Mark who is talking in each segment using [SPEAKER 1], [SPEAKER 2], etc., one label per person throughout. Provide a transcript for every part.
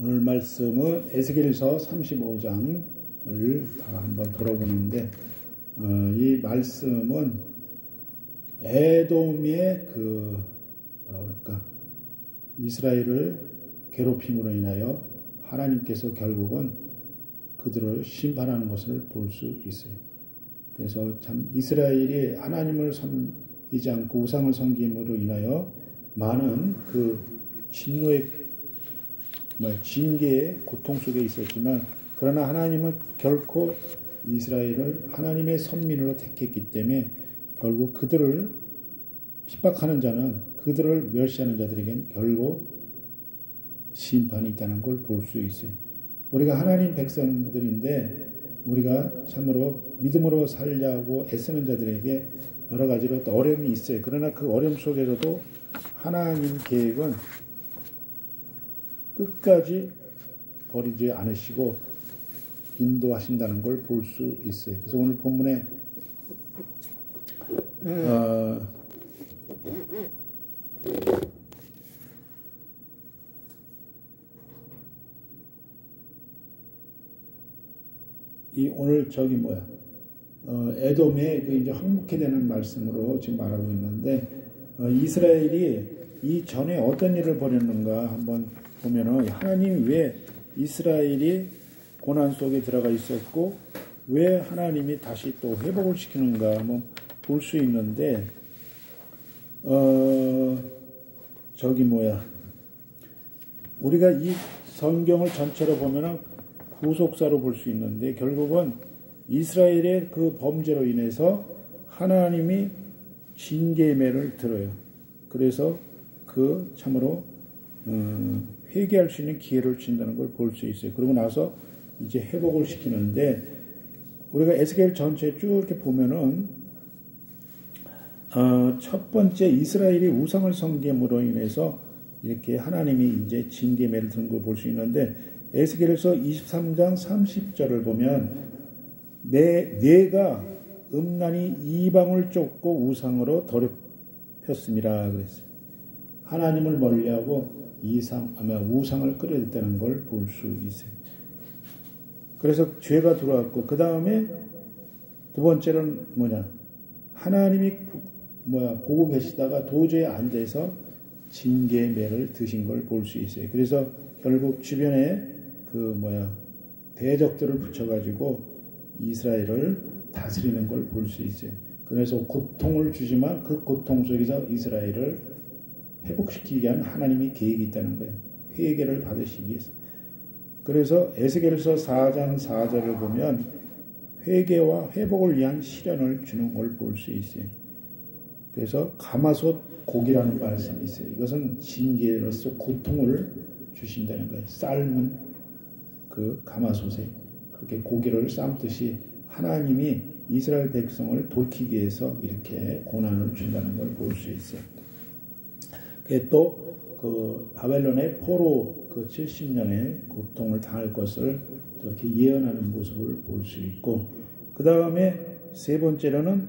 [SPEAKER 1] 오늘 말씀은 에스겔서 35장을 다 한번 돌아보는데 이 말씀은 에돔의 이스라엘을 괴롭힘으로 인하여 하나님께서 결국은 그들을 심판하는 것을 볼 수 있어요. 그래서 참 이스라엘이 하나님을 섬기지 않고 우상을 섬김으로 인하여 많은 징계의 고통 속에 있었지만, 그러나 하나님은 결코 이스라엘을 하나님의 선민으로 택했기 때문에 결국 그들을 핍박하는 자는, 그들을 멸시하는 자들에게는 결국 심판이 있다는 걸 볼 수 있어요. 우리가 하나님 백성들인데 우리가 참으로 믿음으로 살려고 애쓰는 자들에게 여러 가지로 또 어려움이 있어요. 그러나 그 어려움 속에서도 하나님 계획은 끝까지 버리지 않으시고 인도하신다는 걸 볼 수 있어요. 그래서 오늘 본문에 오늘 에돔의 이제 항복해되는 말씀으로 지금 말하고 있는데, 이스라엘이 이 전에 어떤 일을 벌였는가 한번 보면은, 하나님이 왜 이스라엘이 고난 속에 들어가 있었고 왜 하나님이 다시 또 회복을 시키는가 한번 볼 수 있는데, 우리가 이 성경을 전체로 보면은 구속사로 볼 수 있는데, 결국은 이스라엘의 그 범죄로 인해서 하나님이 징계의 매를 들어요. 그래서 참으로 회개할 수 있는 기회를 준다는 걸 볼 수 있어요. 그러고 나서 이제 회복을 시키는데, 우리가 에스겔 전체 쭉 이렇게 보면은 첫 번째 이스라엘이 우상을 섬김으로 인해서 이렇게 하나님이 이제 징계의 매를 드는 걸 볼 수 있는데, 에스겔에서 23장 30절을 보면 내가 음란히 이방을 쫓고 우상으로 더럽혔습니다 그랬어요. 하나님을 멀리하고 우상을 끌어들였다는 걸 볼 수 있어요. 그래서 죄가 들어왔고, 그 다음에 두 번째는 하나님이 보고 계시다가 도저히 안 돼서 징계의 매를 드신 걸 볼 수 있어요. 그래서 결국 주변에 대적들을 붙여가지고 이스라엘을 다스리는 걸 볼 수 있어요. 그래서 고통을 주지만 그 고통 속에서 이스라엘을 회복시키기 위한 하나님의 계획이 있다는 거예요. 회개를 받으시기 위해서. 그래서 에스겔서 4장 4절을 보면 회개와 회복을 위한 시련을 주는 걸 볼 수 있어요. 그래서 가마솥 고기라는 말씀이 있어요. 이것은 징계로서 고통을 주신다는 거예요. 삶은 가마솥에 그렇게 고기를 삶듯이 하나님이 이스라엘 백성을 돌이키기 위해서 이렇게 고난을 준다는 걸 볼 수 있어요. 또 바벨론의 포로 70년의 고통을 당할 것을 이렇게 예언하는 모습을 볼 수 있고, 그 다음에 세 번째로는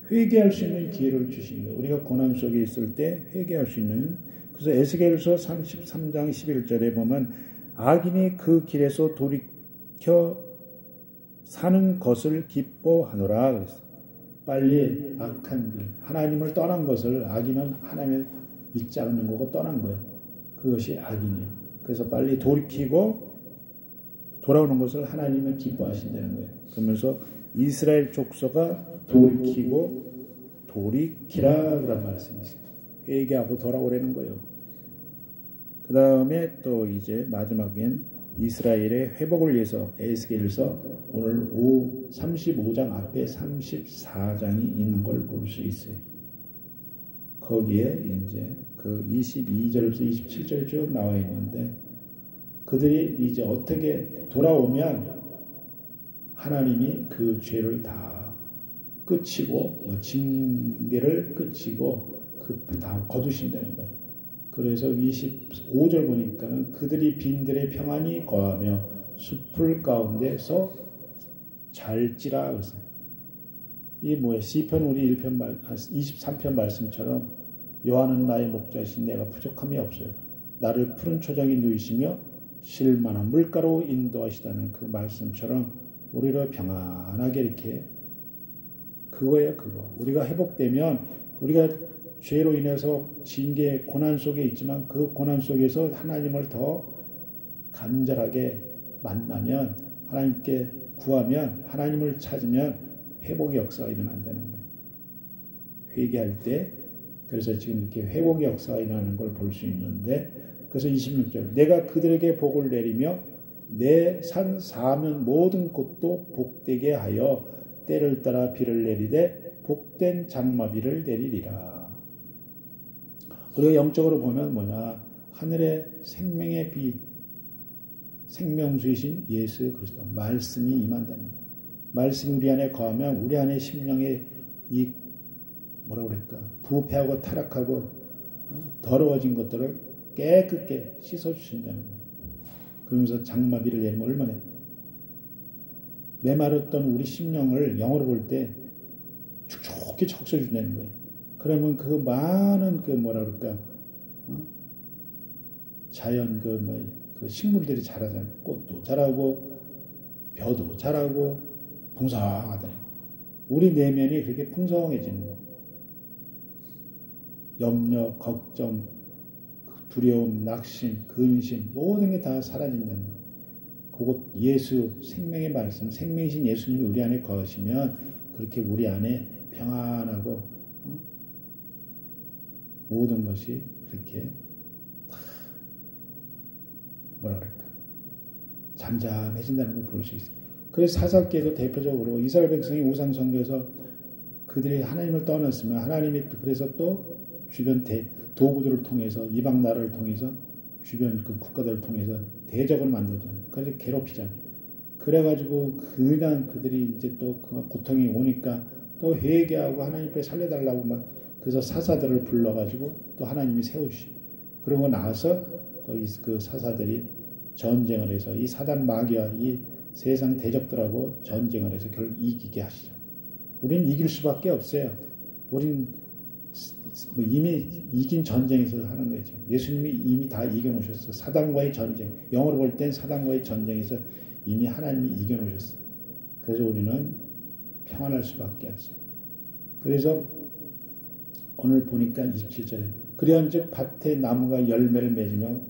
[SPEAKER 1] 회개할 수 있는 기회를 주신 거예요. 우리가 고난 속에 있을 때 회개할 수 있는. 그래서 에스겔서 33장 11절에 보면 악인이 그 길에서 돌이켜 사는 것을 기뻐하노라 그랬어요. 빨리 악한 길, 하나님을 떠난 것을, 악인은 하나님을 믿지 않는 거고 떠난 거예요. 그것이 악인이에요. 그래서 빨리 돌이키고 돌아오는 것을 하나님은 기뻐하신다는 거예요. 그러면서 이스라엘 족속아 돌이키고 돌이키라 그런 말씀이 있어요. 회개하고 돌아오라는 거예요. 그 다음에 또 이제 마지막엔 이스라엘의 회복을 위해서 에스겔서 오늘 35장 앞에 34장이 있는 걸 볼 수 있어요. 거기에 이제 22절에서 27절에 쭉 나와 있는데, 그들이 이제 어떻게 돌아오면 하나님이 그 죄를 다 끝이고 징계를 끝이고 다 거두신다는 거예요. 그래서 25절 보니까는 그들이 빈들의 평안히 거하며 숲을 가운데서 잘지라 그랬어요. 이게 시편 우리 23편 말씀처럼 여호와는 나의 목자이신 내가 부족함이 없어요. 나를 푸른 초장에 누이시며 실만한 물가로 인도하시다는 그 말씀처럼 우리를 평안하게 이렇게 그거예요. 그거. 우리가 회복되면 우리가 죄로 인해서 징계 고난 속에 있지만 그 고난 속에서 하나님을 더 간절하게 만나면 하나님께 구하면 하나님을 찾으면 회복의 역사가 일어난다는 거예요. 회개할 때 그래서 지금 이렇게 회복의 역사가 일어나는 걸 볼 수 있는데 그래서 26절 내가 그들에게 복을 내리며 내 산 사면 모든 곳도 복되게 하여 때를 따라 비를 내리되 복된 장마비를 내리리라. 우리가 영적으로 보면 뭐냐 하늘의 생명의 비 생명수이신 예수 그리스도 말씀이 임한다는 거예요. 말씀이 우리 안에 거하면 우리 안에 심령의 이 뭐라 그럴까 부패하고 타락하고 더러워진 것들을 깨끗게 씻어주신다는 거예요. 그러면서 장마비를 내리면 얼마나 메마르던 우리 심령을 영어로 볼 때 축축히 적셔준다는 거예요. 그러면 그 많은 그 뭐라 그럴까 자연 그 식물들이 자라잖아요. 꽃도 자라고 벼도 자라고 풍성하다는 거예요. 우리 내면이 그렇게 풍성해지는 거예요. 염려, 걱정, 두려움, 낙심, 근심 모든 게 다 사라진다는 거예요. 그곳 예수 생명의 말씀 생명이신 예수님이 우리 안에 거하시면 그렇게 우리 안에 평안하고 모든 것이 그렇게 다 뭐라 그럴까 잠잠해진다는 걸 볼 수 있어요. 그래서 사사기에도 대표적으로 이스라엘 백성이 우상 숭배에서 그들이 하나님을 떠났으면 하나님이 그래서 또 주변 도구들을 통해서 이방 나라를 통해서 주변 그 국가들을 통해서 대적을 만들잖아요. 그래서 괴롭히잖아요. 그래가지고 그냥 그들이 이제 또 그 고통이 오니까 또 회개하고 하나님 앞에 살려달라고 막 그래서 사사들을 불러가지고 또 하나님이 세우시고 그러고 나서 또 그 사사들이 전쟁을 해서 이 사단 마귀와 이 세상 대적들하고 전쟁을 해서 결국 이기게 하시죠. 우리는 이길 수밖에 없어요. 우리는 이미 이긴 전쟁에서 하는 거죠. 예수님이 이미 다 이겨놓으셨어요. 사단과의 전쟁. 영어로 볼 땐 사단과의 전쟁에서 이미 하나님이 이겨놓으셨어요. 그래서 우리는 평안할 수밖에 없어요. 그래서 오늘 보니까 27절에 그리한즉 밭에 나무가 열매를 맺으며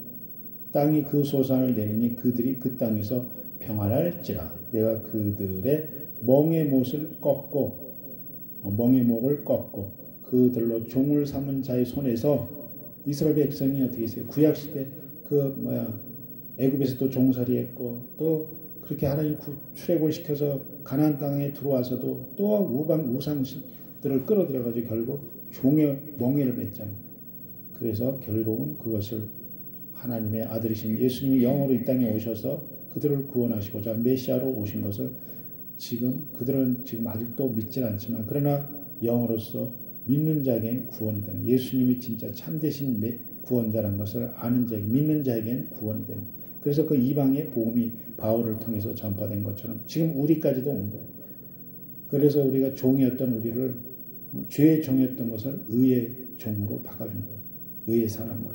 [SPEAKER 1] 땅이 그 소산을 내리니 그들이 그 땅에서 평안할지라 내가 그들의 멍의 목을 꺾고 그들로 종을 삼은 자의 손에서 이스라엘 백성이 어떻게 했어요? 구약시대 애굽에서도 종살이했고 또 그렇게 하나님 출애굽을 시켜서 가나안 땅에 들어와서도 또 우상들을 끌어들여가지고 결국 종의 멍에를 맺잖아요. 그래서 결국은 그것을 하나님의 아들이신 예수님이 영으로 이 땅에 오셔서 그들을 구원하시고자 메시아로 오신 것을 그들은 지금 아직도 믿질 않지만 그러나 영으로서 믿는 자에겐 구원이 되는 예수님이 진짜 참되신 구원자라는 것을 아는 자에게 믿는 자에겐 구원이 되는 그래서 그 이방의 복음이 바울을 통해서 전파된 것처럼 지금 우리까지도 온 거예요. 그래서 우리가 종이었던 우리를 죄의 종이었던 것을 의의 종으로 바꿔준 거예요. 의의 사람으로.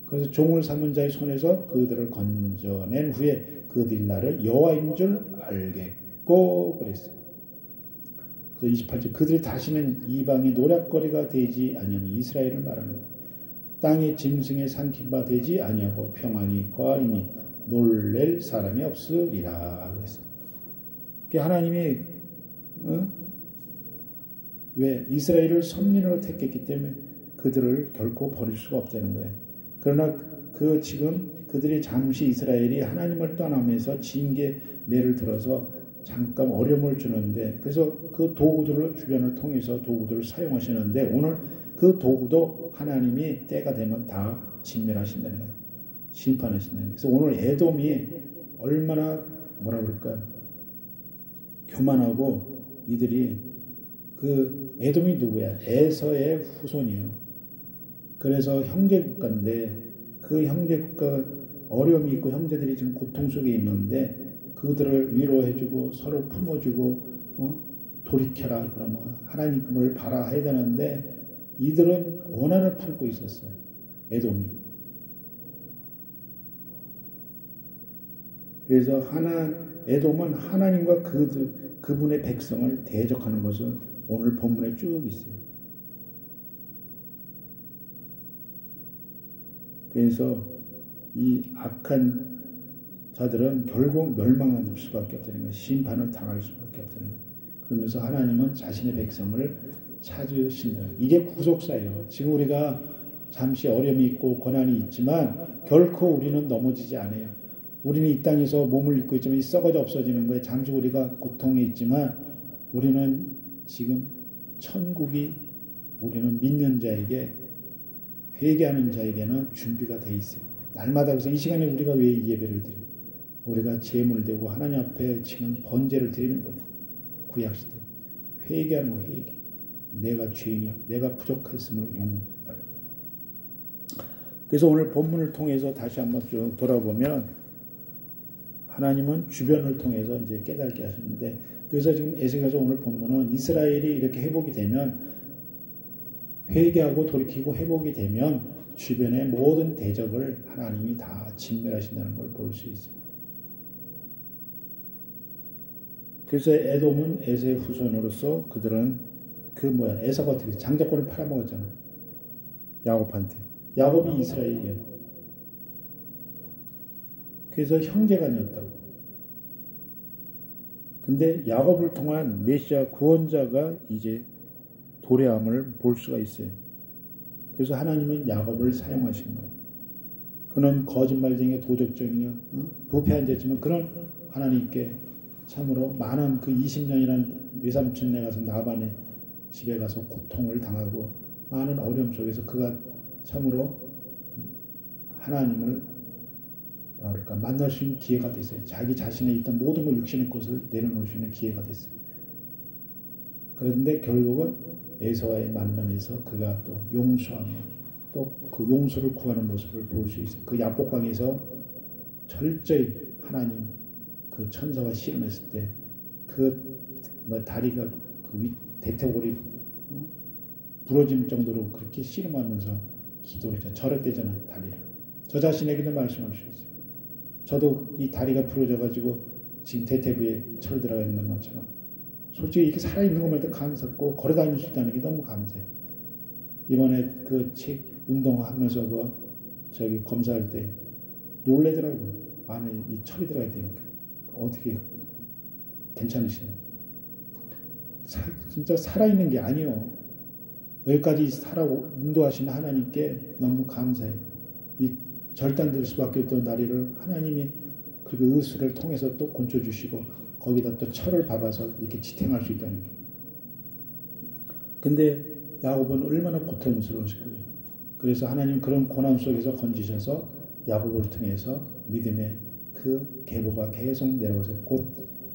[SPEAKER 1] 그래서 종을 삼은 자의 손에서 그들을 건져낸 후에 그들이 나를 여호와인 줄 알겠고 그랬어요. 그래서 28절 그들이 다시는 이방의 노략거리가 되지 아니하며 이스라엘을 말하는 거예요. 땅의 짐승에 삼킨 바 되지 아니하고 평안히 거하리니 놀랄 사람이 없으리라 그랬어요. 하나님이 왜 이스라엘을 선민으로 택했기 때문에 그들을 결코 버릴 수가 없다는 거예요. 그러나 지금 그들이 잠시 이스라엘이 하나님을 떠나면서 징계매를 들어서 잠깐 어려움을 주는데 그래서 그 도구들을 주변을 통해서 도구들을 사용하시는데 오늘 그 도구도 하나님이 때가 되면 다 진멸하신다는 거예요. 심판하신다는 거예요. 그래서 오늘 에돔이 얼마나 뭐라 그럴까 교만하고 이들이 그 에돔이 누구야? 에서의 후손이에요. 그래서 형제국가인데 그 형제국가 어려움이 있고 형제들이 지금 고통 속에 있는데 그들을 위로해주고 서로 품어주고 돌이켜라 그러면 하나님을 바라 해야 되는데 이들은 원한을 품고 있었어요. 에돔이. 그래서 에돔은 하나님과 그분의 백성을 대적하는 것은 오늘 본문에 쭉 있어요. 그래서 이 악한 자들은 결국 멸망할 수밖에 없다는 거예요. 심판을 당할 수밖에 없다는 거예요. 그러면서 하나님은 자신의 백성을 찾으신다. 이게 구속사예요. 지금 우리가 잠시 어려움이 있고 고난이 있지만 결코 우리는 넘어지지 않아요. 우리는 이 땅에서 몸을 입고 있지만 썩어져 없어지는 거에 잠시 우리가 고통에 있지만 우리는 지금 천국이 우리는 믿는 자에게 회개하는 자에게는 준비가 돼 있어요. 날마다 그래서 이 시간에 우리가 왜 이 예배를 드려요? 우리가 제물을 대고 하나님 앞에 지금 번제를 드리는 거예요. 구약시대 회개하는 거예요. 회개. 내가 죄인이요 내가 부족했음을 용서달라고. 그래서 오늘 본문을 통해서 다시 한번 쭉 돌아보면 하나님은 주변을 통해서 이제 깨닫게 하시는데, 그래서 지금 에스겔서 오늘 본문은 이스라엘이 이렇게 회복이 되면, 회개하고 돌이키고 회복이 되면 주변의 모든 대적을 하나님이 다 진멸하신다는 걸 볼 수 있어요. 그래서 에돔은 에서의 후손으로서 그들은 에서가 어떻게 장자권을 팔아먹었잖아. 야곱한테. 야곱이 이스라엘이에요. 그래서 형제간이었다고. 근데 야곱을 통한 메시아 구원자가 이제 도래함을 볼 수가 있어요. 그래서 하나님은 야곱을 사용하신 거예요. 그는 거짓말쟁이 도적적이냐 부패한 자지만 그런 하나님께 참으로 많은 그 20년이라는 외삼촌네 가서 나반의 집에 가서 고통을 당하고 많은 어려움 속에서 그가 참으로 하나님을 만날 수 있는 기회가 됐어요. 자기 자신에 있던 모든 걸 육신의 것을 내려놓을 수 있는 기회가 됐어요. 그런데 결국은 에서와의 만남에서 그가 또 용서하며 또 그 용서를 구하는 모습을 볼 수 있어요. 그 야복강에서 철저히 하나님 그 천사와 씨름했을 때 다리가 대퇴골이 부러질 정도로 그렇게 씨름하면서 기도를 했잖아요. 절했대잖아요. 다리를. 저 자신에게도 말씀할 수 있어요. 저도 이 다리가 부러져가지고 지금 대퇴부에 철 들어가 있는 것처럼 솔직히 이렇게 살아있는 것만 해도 감사했고 걸어다닐 수 있다는 게 너무 감사해요. 이번에 그 책 운동하면서 검사할 때 놀래더라고요. 안에 이 철이 들어가 있다니까. 어떻게 괜찮으시나요? 진짜 살아있는 게 아니요. 여기까지 인도하시는 하나님께 너무 감사해요. 이 절단될 수밖에 없던 다리를 하나님이 그리고 의술을 통해서 또 건져주시고 거기다 또 철을 박아서 이렇게 지탱할 수 있다는 게. 근데 야곱은 얼마나 고통스러웠을 거예요. 그래서 하나님 그런 고난 속에서 건지셔서 야곱을 통해서 믿음의 그 계보가 계속 내려와서 곧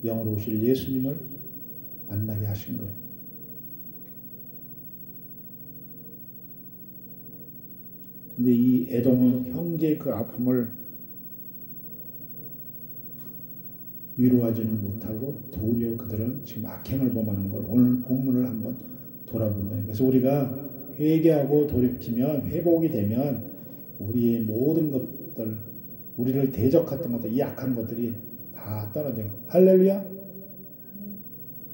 [SPEAKER 1] 영으로 오실 예수님을 만나게 하신 거예요. 근데 이 에돔은 형제의 그 아픔을 위로하지는 못하고 도리어 그들은 지금 악행을 범하는 걸 오늘 본문을 한번 돌아본다. 그래서 우리가 회개하고 돌이키면 회복이 되면 우리의 모든 것들, 우리를 대적했던 것들, 이 악한 것들이 다 떠나요. 할렐루야.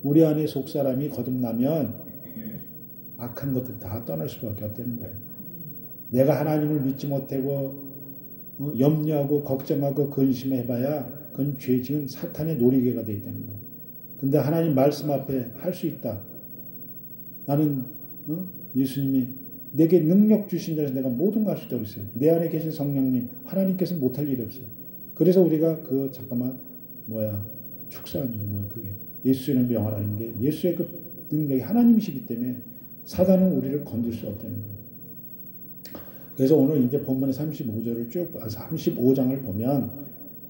[SPEAKER 1] 우리 안에 속사람이 거듭나면 악한 것들 다 떠날 수밖에 없다는 거예요. 내가 하나님을 믿지 못하고 염려하고 걱정하고 근심해봐야 그건 지금 사탄의 놀이개가 되어 있다는 거예요. 근데 하나님 말씀 앞에 할 수 있다. 나는 예수님이 내게 능력 주신 자에서 내가 모든 걸 할 수 있다고 했어요. 내 안에 계신 성령님 하나님께서 못할 일이 없어요. 그래서 우리가 축사하는 게 뭐야 그게. 예수의 명하라는 게 예수의 그 능력이 하나님이시기 때문에 사단은 우리를 건들 수 없다는 거예요. 그래서 오늘 이제 본문의 35장을 보면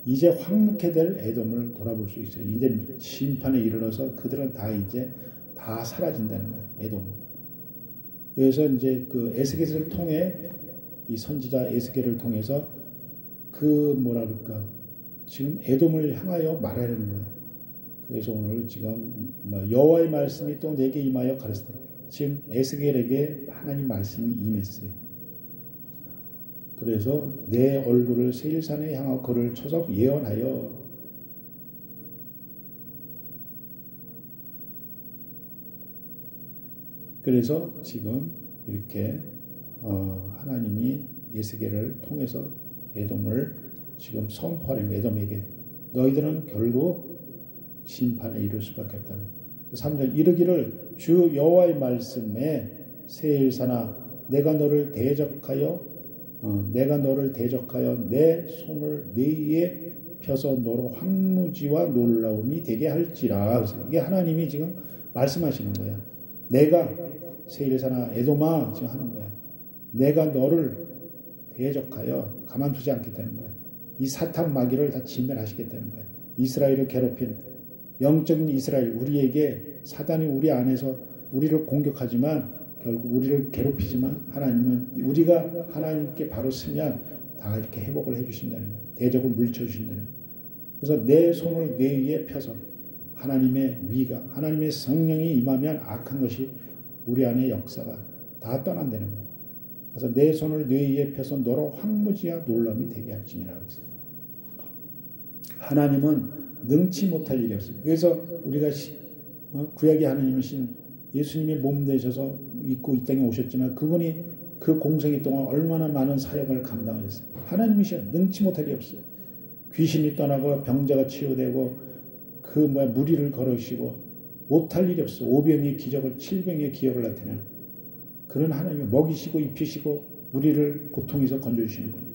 [SPEAKER 1] 이제 황무케 될 에돔을 돌아볼 수 있어요. 이제 심판에 이르러서 그들은 다 사라진다는 거예요. 에돔은. 그래서 이제 그 에스겔을 통해 이 선지자 에스겔을 통해서 지금 에돔을 향하여 말하려는 거예요. 그래서 오늘 지금 여호와의 말씀이 또 내게 임하여 가르치되 지금 에스겔에게 하나님 말씀이 임했어요. 그래서 내 얼굴을 세일산에 향하고 그를 쳐서 예언하여 그래서 지금 이렇게 하나님이 에스겔을 통해서 에돔을 지금 선포하는 거예요. 에돔에게 너희들은 결국 심판에 이를 수밖에 없다. 3절 이르기를 주 여호와의 말씀에 세일사나 내가 너를 대적하여 내 손을 네 위에 펴서 너로 황무지와 놀라움이 되게 할지라. 그래서 이게 하나님이 지금 말씀하시는 거야. 내가 세일사나 에돔아 지금 하는 거야. 내가 너를 대적하여 가만두지 않겠다는 거야. 이 사탄 마귀를 다 진멸하시겠다는 거야. 이스라엘을 괴롭힌 영적인 이스라엘 우리에게 사단이 우리 안에서 우리를 공격하지만 결국 우리를 괴롭히지만 하나님은 우리가 하나님께 바로 쓰면 다 이렇게 회복을 해주신다는 거예요. 대적을 물리쳐주신다는 거예요. 그래서 내 손을 내 위에 펴서 하나님의 위가 하나님의 성령이 임하면 악한 것이 우리 안의 역사가 다 떠난다는 거예요. 그래서 내 손을 내 위에 펴서 너로 황무지와 놀람이 되게 할지니라. 하나님은 능치 못할 일이 없어요. 그래서 우리가 구약의 하나님이신 예수님이 몸 되셔서 있고 이 땅에 오셨지만 그분이 그 공생애 동안 얼마나 많은 사역을 감당하셨어요. 하나님이셔. 능치 못할 일이 없어요. 귀신이 떠나고 병자가 치유되고 무리를 걸으시고 못할 일이 없어요. 오병의 기적을 7병의 기억을 나타내는 그런 하나님이 먹이시고 입히시고 우리를 고통에서 건져주시는 분이에요.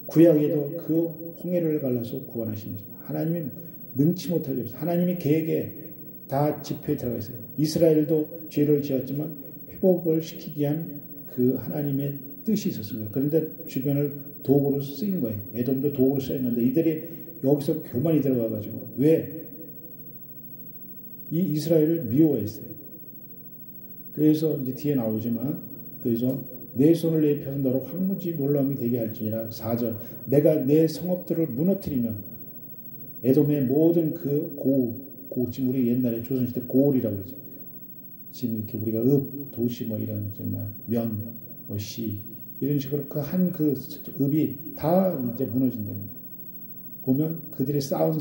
[SPEAKER 1] 구약에도 그 홍해를 갈라서 구원하신 분. 하나님은 능치 못할 일이 없어요. 하나님이 계획에 다 집회에 들어가 있어요. 이스라엘도 죄를 지었지만 회복을 시키기 위한 그 하나님의 뜻이 있었습니다. 그런데 주변을 도구로 쓰인 거예요. 에돔도 도구로 쓰였는데 이들이 여기서 교만이 들어가가지고 왜? 이 이스라엘을 미워했어요. 그래서 이제 뒤에 나오지만 그래서 내 손을 내 펴서 너로 황무지 놀라움이 되게 할지니라. 4절 내가 내 성읍들을 무너뜨리며 에돔의 모든 지금 우리 옛날에 조선시대 고을이라고 그러죠. 지금 이렇게 우리가 도시 이런 정말 시 이런 식으로 그 읍이 다 이제 무너진다는 거예요. 보면 그들의 쌓은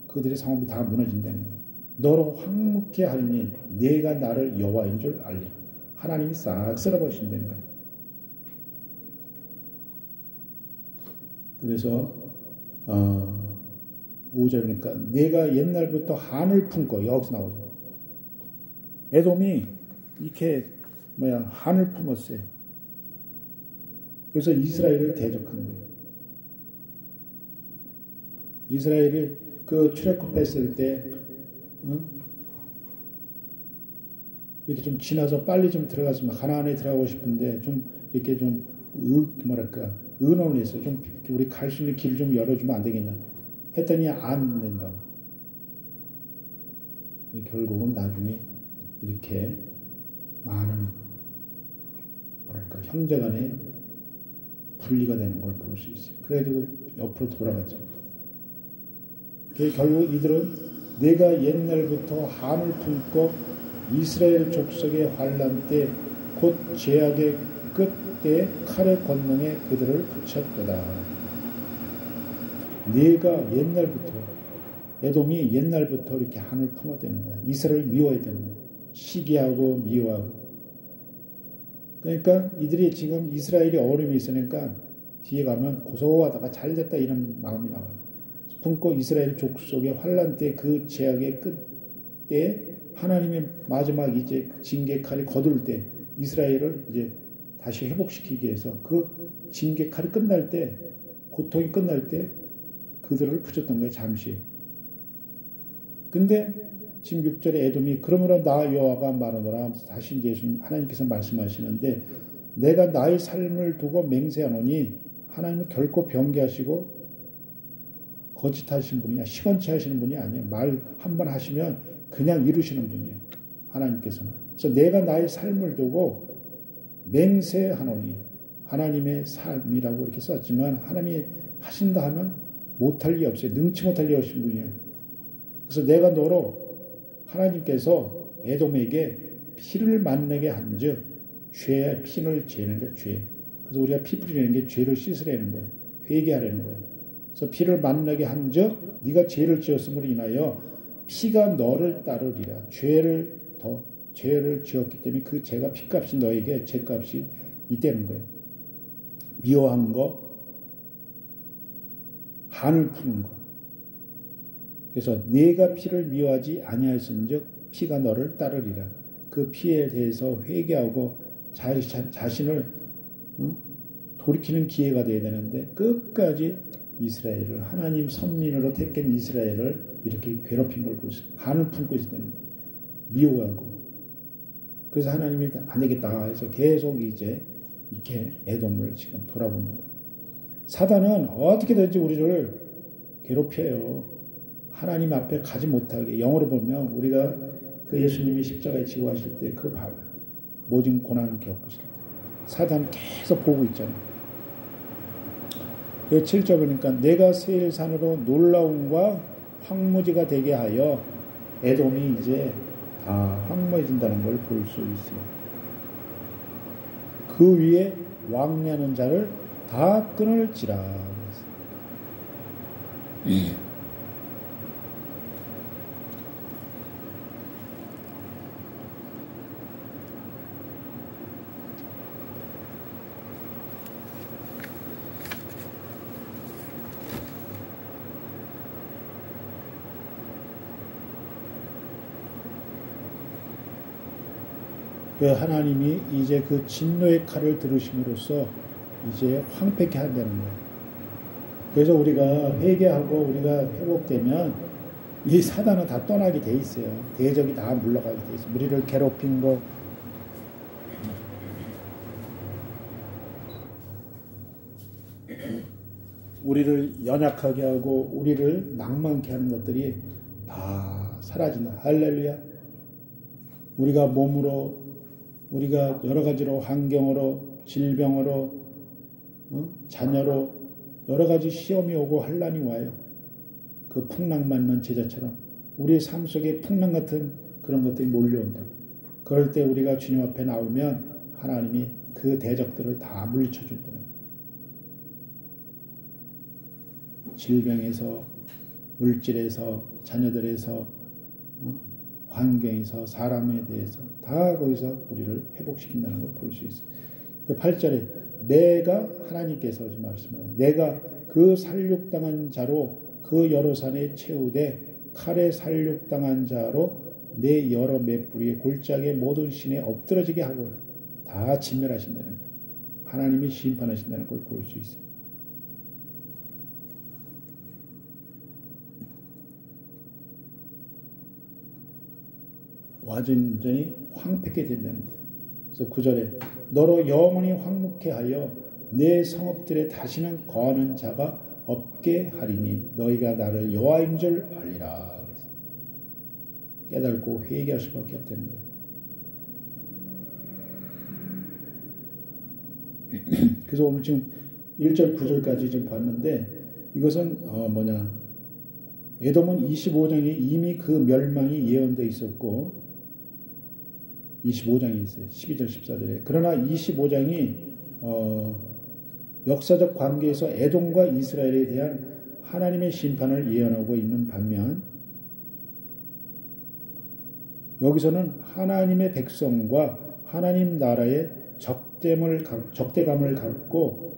[SPEAKER 1] 그들의 성읍이 다 무너진다는 거예요. 너로 황무케 하리니 내가 나를 여호와인 줄 알리라. 하나님이 싹 쓸어버리신다는 거예요. 그래서 5절이니까 내가 옛날부터 한을 품고 여기서 나오죠. 에돔이 이렇게 한을 품었어요. 그래서 이스라엘을 대적한 거예요. 이스라엘이 그 출애굽했을 때 이렇게 좀 지나서 빨리 좀 들어가서 가나안에 들어가고 싶은데 좀 이렇게 좀 의논을 했어요. 좀 우리 갈 수 있는 길 좀 열어주면 안 되겠냐 했더니 안 된다고. 결국은 나중에 이렇게 많은 형제간에 분리가 되는 걸 볼 수 있어요. 그래가지고 옆으로 돌아갔죠. 결국 이들은 내가 옛날부터 한을 품고 이스라엘 족속의 환난 때 곧 죄악의 끝때 칼의 권능에 그들을 붙였도다. 내가 옛날부터 에돔이 옛날부터 이렇게 한을 품어대는 거야. 이스라엘을 미워해야 되는 거야. 시기하고 미워하고. 그러니까 이들이 지금 이스라엘이 어려움이 있으니까 뒤에 가면 고소하다가 잘됐다 이런 마음이 나와요. 품고 이스라엘 족속의 환난 때 그 죄악의 끝때 하나님의 마지막 이제 징계 칼이 거둘 때 이스라엘을 이제 다시 회복시키기 위해서 그 징계 칼이 끝날 때 고통이 끝날 때 그들을 붙였던 거예요. 잠시. 근데 지금 6절에 에돔이 그러므로 나 여호와가 말하노라 하면서 다시 이제 하나님께서 말씀하시는데 내가 나의 삶을 두고 맹세하노니 하나님은 결코 변개하시고 거짓하시는 분이야. 시건치 하시는 분이 아니에요. 말 한 번 하시면 그냥 이루시는 분이에요. 하나님께서는. 그래서 내가 나의 삶을 두고 맹세하노니 하나님의 삶이라고 이렇게 썼지만 하나님이 하신다 하면 못할 리 없어요. 능치 못할 리 없으신 분이에요. 그래서 내가 너로 하나님께서 에돔에게 피를 만나게 한즉 죄의 피를 재는 게 죄. 그래서 우리가 피 뿌리는 게 죄를 씻으려는 거예요. 회개하려는 거예요. 그래서 피를 만나게 한즉 네가 죄를 지었음으로 인하여 피가 너를 따르리라. 죄를 더 죄를 지었기 때문에 그 죄가 피값이 너에게 죄값이 있다는 거예요. 미워한 거, 한을 푸는 거. 그래서 네가 피를 미워하지 아니하였은즉 피가 너를 따르리라. 그 피에 대해서 회개하고 자신을 돌이키는 기회가 돼야 되는데 끝까지 이스라엘을 하나님 선민으로 택한 이스라엘을 이렇게 괴롭힌 걸 보세요. 한을 품고 있었다는 거예요. 미워하고. 그래서 하나님이 안 되겠다 해서 계속 이제 이렇게 에돔을 지금 돌아보는 거예요. 사단은 어떻게든지 우리를 괴롭혀요. 하나님 앞에 가지 못하게. 영어로 보면 우리가 그 예수님이 십자가에 지고 하실 때 그 모진 고난을 겪으실 때 사단 계속 보고 있잖아요. 7절 보니까 내가 세일산으로 놀라움과 황무지가 되게 하여 에돔이 이제 다 황무해진다는 걸 볼 수 있어요. 그 위에 왕래하는 자를 다 끊을지라. 하나님이 이제 그 진노의 칼을 들으심으로써 이제 황폐케 한다는 거예요. 그래서 우리가 회개하고 우리가 회복되면 이 사단은 다 떠나게 돼 있어요. 대적이 다 물러가게 돼 있어요. 우리를 괴롭힌 거, 우리를 연약하게 하고 우리를 낭만케 하는 것들이 다 사라진다. 할렐루야. 우리가 몸으로, 우리가 여러 가지로 환경으로, 질병으로, 자녀로 여러 가지 시험이 오고 환난이 와요. 그 풍랑 맞는 제자처럼 우리의 삶 속에 풍랑 같은 그런 것들이 몰려온다. 그럴 때 우리가 주님 앞에 나오면 하나님이 그 대적들을 다 물리쳐 준다는 거예요. 질병에서, 물질에서, 자녀들에서, 환경에서, 사람에 대해서 다 거기서 우리를 회복시킨다는 걸 볼 수 있어요. 8절에 내가 하나님께서 말씀해요. 내가 그 살육당한 자로 그 여러 산에 채우되 칼에 살육당한 자로 내 여러 맷뿌리의 골짜기의 모든 신에 엎드러지게 하고 다 진멸하신다는 거예요. 하나님이 심판하신다는 걸 볼 수 있어요. 완전히 황폐게 된다는 거예요. 그래서 9절에 너로 영원히 황무케 하여 내 성읍들에 다시는 거하는 자가 없게 하리니 너희가 나를 여호와인 줄 알리라. 깨닫고 회개할 수밖에 없다는 거예요. 그래서 오늘 지금 1절 9절까지 지금 봤는데 이것은 에돔은 25장에 이미 그 멸망이 예언되어 있었고 25장이 있어요. 12절 14절에. 그러나 25장이 역사적 관계에서 에돔과 이스라엘에 대한 하나님의 심판을 예언하고 있는 반면 여기서는 하나님의 백성과 하나님 나라의 적대감을 갖고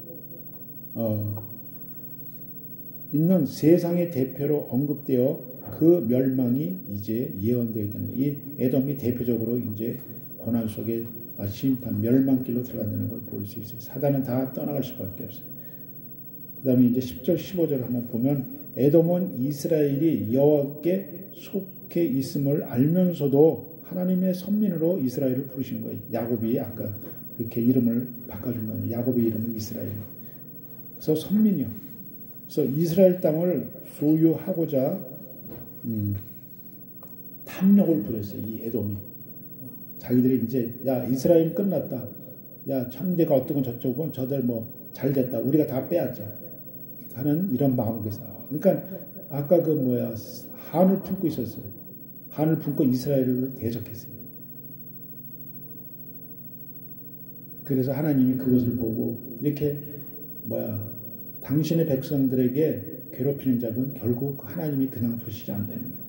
[SPEAKER 1] 있는 세상의 대표로 언급되어 그 멸망이 이제 예언되어 있다는 거예요. 이 에돔이 대표적으로 이제 고난 속에 심판, 멸망길로 들어간다는 걸 볼 수 있어요. 사단은 다 떠나갈 수밖에 없어요. 그 다음에 이제 10절, 15절 한번 보면 에돔은 이스라엘이 여호와께 속해 있음을 알면서도 하나님의 선민으로 이스라엘을 부르신 거예요. 야곱이 아까 이렇게 이름을 바꿔준 거예요. 야곱의 이름은 이스라엘. 그래서 선민이요. 그래서 이스라엘 땅을 소유하고자 탐욕을 부렸어요. 이 에돔이. 자기들이 이제 야 이스라엘 끝났다. 야 형제가 어떻고 저쪽은 저들 뭐 잘됐다. 우리가 다 빼앗자. 하는 이런 마음에서. 그러니까 아까 한을 품고 있었어요. 한을 품고 이스라엘을 대적했어요. 그래서 하나님이 그것을 보고 이렇게 당신의 백성들에게 괴롭히는 자는 결국 하나님이 그냥 두시지 않는다는 거예요.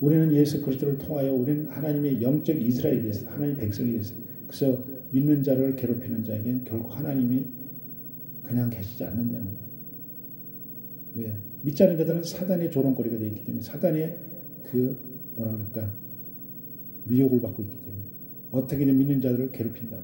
[SPEAKER 1] 우리는 예수 그리스도를 통하여 우리는 하나님의 영적 이스라엘이 됐어요. 하나님 백성이 됐어요. 그래서 믿는 자를 괴롭히는 자에겐 결국 하나님이 그냥 계시지 않는다는 거예요. 왜? 믿지 않는 자들은 사단의 조롱거리가 되어 있기 때문에 사단의 뭐라 그럴까 미혹을 받고 있기 때문에 어떻게든 믿는 자들을 괴롭힌다.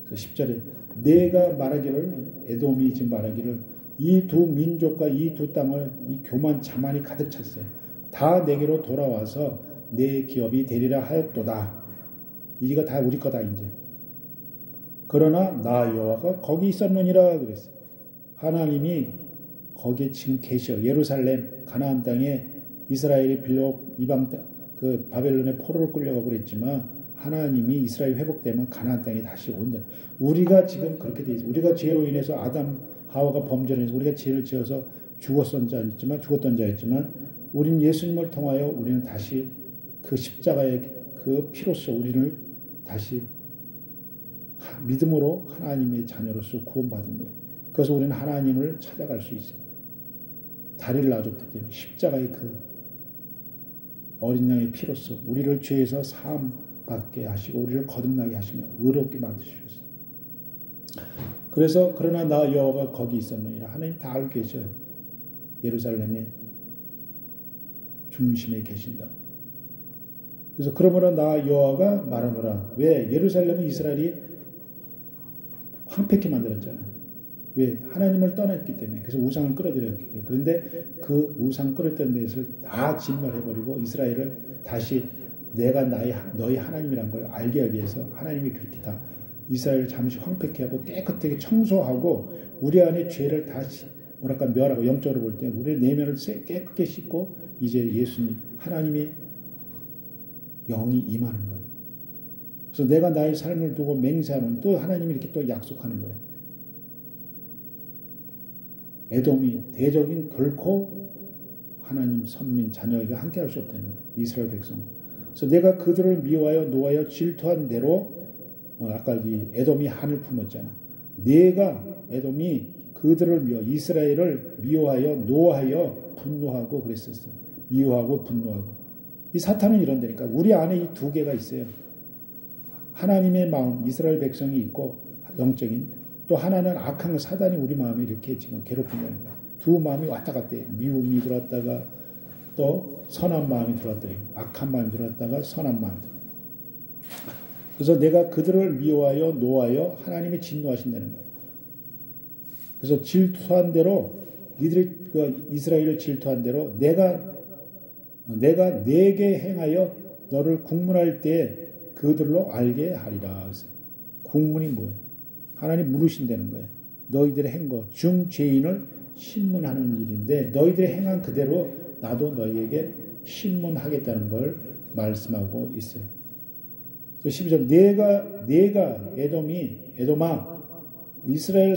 [SPEAKER 1] 그래서 10절에 내가 말하기를 에돔이 지금 말하기를 이 두 민족과 이 두 땅을 이 교만 자만이 가득 찼어요. 다 내게로 돌아와서 내 기업이 되리라 하였도다. 이가 다 우리 거다 이제. 그러나 나 여호와가 거기 있었느니라 그랬어요. 하나님이 거기에 지금 계셔. 예루살렘 가나안 땅에 이스라엘이 비록 이방 땅 바벨론의 포로로 끌려가고 그랬지만 하나님이 이스라엘 회복되면 가나안 땅에 다시 온다. 우리가 지금 그렇게 돼 있어요. 우리가 죄로 인해서 아담 하와가 범죄를 해서 우리가 죄를 지어서 죽었던 자였지만 우린 예수님을 통하여 우리는 다시 그 십자가의 그 피로써 우리를 다시 믿음으로 하나님의 자녀로서 구원받은 거예요. 그래서 우리는 하나님을 찾아갈 수 있어요. 다리를 놔줬기 때문에 십자가의 그 어린 양의 피로써 우리를 죄에서 사함 받게 하시고 우리를 거듭나게 하시며 의롭게 만드셨어요. 그래서 그러나 나 여호와가 거기 있었느니라. 하나님 다 알고 계셔요. 예루살렘의 중심에 계신다. 그래서 그러므로 나 여호와가 말하노라. 왜? 예루살렘은 이스라엘이 황폐케 만들었잖아요. 왜? 하나님을 떠났기 때문에. 그래서 우상을 끌어들였기 때문에. 그런데 그 우상 끌었던 데를 다 진멸해버리고 이스라엘을 다시 내가 너희 하나님이란 걸 알게 하기 위해서 하나님이 그렇게 다 이스라엘을 잠시 황폐케 하고 깨끗하게 청소하고 우리 안에 죄를 다시 멸하고 영적으로 볼 때 우리의 내면을 깨끗게 씻고 이제 예수님 하나님의 영이 임하는 거예요. 그래서 내가 나의 삶을 두고 맹세하는 또 하나님이 이렇게 또 약속하는 거예요. 에돔이 대적인 결코 하나님 선민 자녀에게 함께할 수 없다는 거예요. 이스라엘 백성. 그래서 내가 그들을 미워하여 노하여 질투한 대로 아까 이 에돔이 한을 품었잖아. 내가 에돔이 그들을 이스라엘을 미워하여 노하여 분노하고 그랬었어요. 미워하고 분노하고. 이 사탄은 이런다니까. 우리 안에 이 두 개가 있어요. 하나님의 마음, 이스라엘 백성이 있고 영적인 또 하나는 악한 사단이 우리 마음에 이렇게 지금 괴롭힌다는 거예요. 두 마음이 왔다 갔다 해요. 미움이 들어왔다가 또 선한 마음이 들어왔다. 악한 마음이 들어왔다가 선한 마음이 들어왔다. 그래서 내가 그들을 미워하여 노하여 하나님이 진노하신다는 거예요. 그래서 질투한 대로 이들이 이스라엘을 질투한 대로 내가 내게 행하여 너를 국문할 때 그들로 알게 하리라. 국문이 뭐예요? 하나님 물으신다는 거예요. 너희들의 행거 중죄인을 신문하는 일인데 너희들의 행한 그대로 나도 너희에게 신문하겠다는 걸 말씀하고 있어요. 그래서 12절 내가 에돔아 이스라엘